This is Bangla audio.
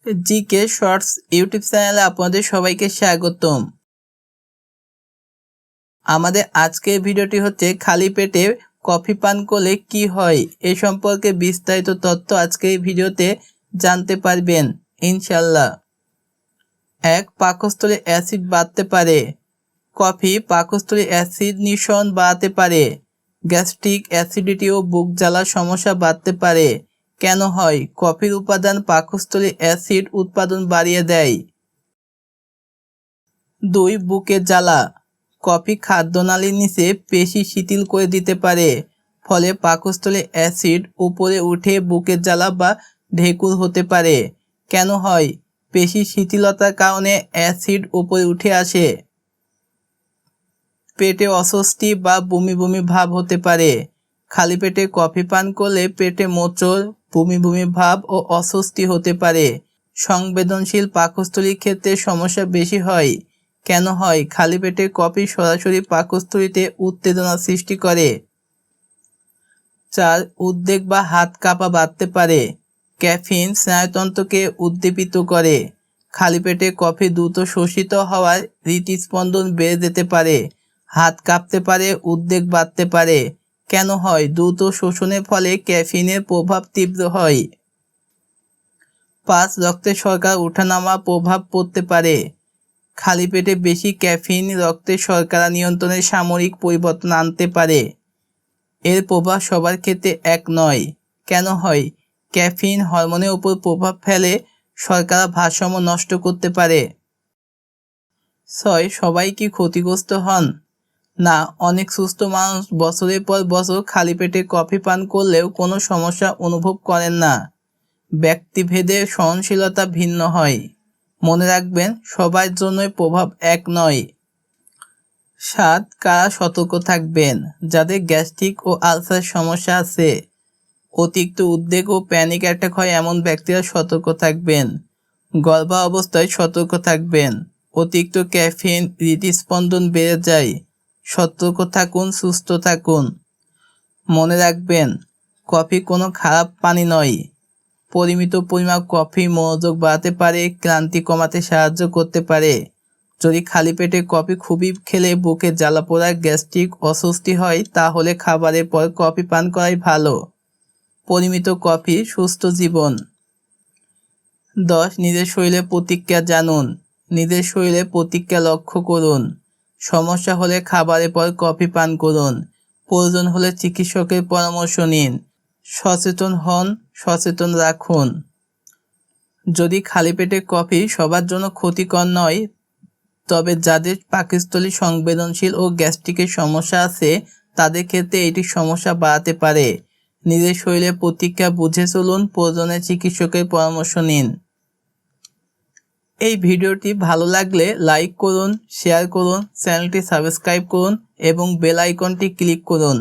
জিকে শর্টস ইউটিউব চ্যানেলে আপনাদের সবাইকে স্বাগতম। আমাদের আজকের ভিডিওটি হচ্ছে খালি পেটে কফি পান করলে কি হয় এ সম্পর্কে বিস্তারিত তথ্য আজকের ভিডিওতে জানতে পারবেন ইনশাল্লাহ। 1. পাকস্থলী অ্যাসিড বাড়তে পারে। কফি পাকস্থলী অ্যাসিড নিঃসরণ বাড়াতে পারে। গ্যাস্ট্রিক অ্যাসিডিটি ও বুক জ্বালার সমস্যা বাড়তে পারে। কেন হয়? কফির উপাদান পাকস্থলী অ্যাসিড উৎপাদন বাড়িয়ে দেয়। 2. বুকের জ্বালা। কফি খাদ্যনালীর নিচে পেশি শিথিল করে দিতে পারে, ফলে পাকস্থলী অ্যাসিড উপরে উঠে বুকের জ্বালা বা ঢেকুর হতে পারে। কেন হয়? পেশি শিথিলতার কারণে অ্যাসিড উপরে উঠে আসে। পেটে অস্বস্তি বা বমি বমি ভাব হতে পারে। খালি পেটে কফি পান করলে পেটে মোচড়, বমি বমি ভাব ও অস্বস্তি হতে পারে। সংবেদনশীল পাকস্থলীর ক্ষেত্রে সমস্যা বেশি হয়। কেন হয়? খালি পেটে কফি সরাসরি পাকস্থলীতে উত্তেজনা সৃষ্টি করে। 4. উদ্বেগ বা হাত কাঁপা বাড়তে পারে। ক্যাফিন স্নায়ুতন্ত্রকে উদ্দীপিত করে। খালি পেটে কফি দ্রুত শোষিত হওয়ায় হৃদস্পন্দন বেড়ে যেতে পারে, হাত কাঁপতে পারে, উদ্বেগ বাড়তে পারে। কেন হয়? দ্রুত শোষণের ফলে ক্যাফিনের প্রভাব তীব্র হয়। 5. রক্তে শর্করা ওঠানামা প্রভাব পড়তে পারে। খালি পেটে বেশি ক্যাফিন রক্তে শর্করা নিয়ন্ত্রণে সাময়িক পরিবর্তন আনতে পারে। এর প্রভাব সবার ক্ষেত্রে এক নয়। কেন হয়? ক্যাফিন হরমোনের উপর প্রভাব ফেলে, শর্করা ভারসাম্য নষ্ট করতে পারে। 6. সবাই কি ক্ষতিগ্রস্ত হন? না, অনেক সুস্থ মানুষ বছরের পর বছর খালি পেটে কফি পান করলেও কোনো সমস্যা অনুভব করেন না। ব্যক্তিভেদে সহনশীলতা ভিন্ন হয়। মনে রাখবেন, সবার জন্যই প্রভাব এক নয়। 7. কারা সতর্ক থাকবেন? যাদের গ্যাস্ট্রিক ও আলসার সমস্যা আছে, অতিরিক্ত উদ্বেগ ও প্যানিক অ্যাটাক হয় এমন ব্যক্তিরা সতর্ক থাকবেন। গর্ভাবস্থায় সতর্ক থাকবেন। অতিরিক্ত ক্যাফিন হৃদস্পন্দন বেড়ে যায়। সতর্ক থাকুন, সুস্থ থাকুন। মনে রাখবেন, কফি কোনো খারাপ পানি নয়। পরিমিত পরিমাণ কফি মনোযোগ বাড়াতে পারে, ক্লান্তি কমাতে সাহায্য করতে পারে। যদি খালি পেটে কফি খুবই খেলে বুকে জ্বালা পোড়া, গ্যাস্ট্রিক, অস্বস্তি হয়, তাহলে খাবারের পর কফি পান করাই ভালো। পরিমিত কফি সুস্থ জীবন। 10. নিজের শরীরের প্রতিক্রিয়া জানুন। নিজের শরীরের প্রতিক্রিয়া লক্ষ্য করুন। সমস্যা হলে খাবারের পর কফি পান করুন। প্রয়োজন হলে চিকিৎসকের পরামর্শ নিন। সচেতন হন, সচেতন রাখুন। যদি খালি পেটে কফি সবার জন্য ক্ষতিকর নয়, তবে যাদের পাকস্থলী সংবেদনশীল ও গ্যাস্ট্রিকের সমস্যা আছে তাদের ক্ষেত্রে এটি সমস্যা বাড়াতে পারে। নিজের শরীরের প্রতিক্রিয়া বুঝে চলুন, প্রয়োজনে চিকিৎসকের পরামর্শ নিন। এই ভিডিওটি ভালো লাগলে লাইক করুন, শেয়ার করুন, চ্যানেলটি সাবস্ক্রাইব করুন এবং বেল আইকনটি ক্লিক করুন।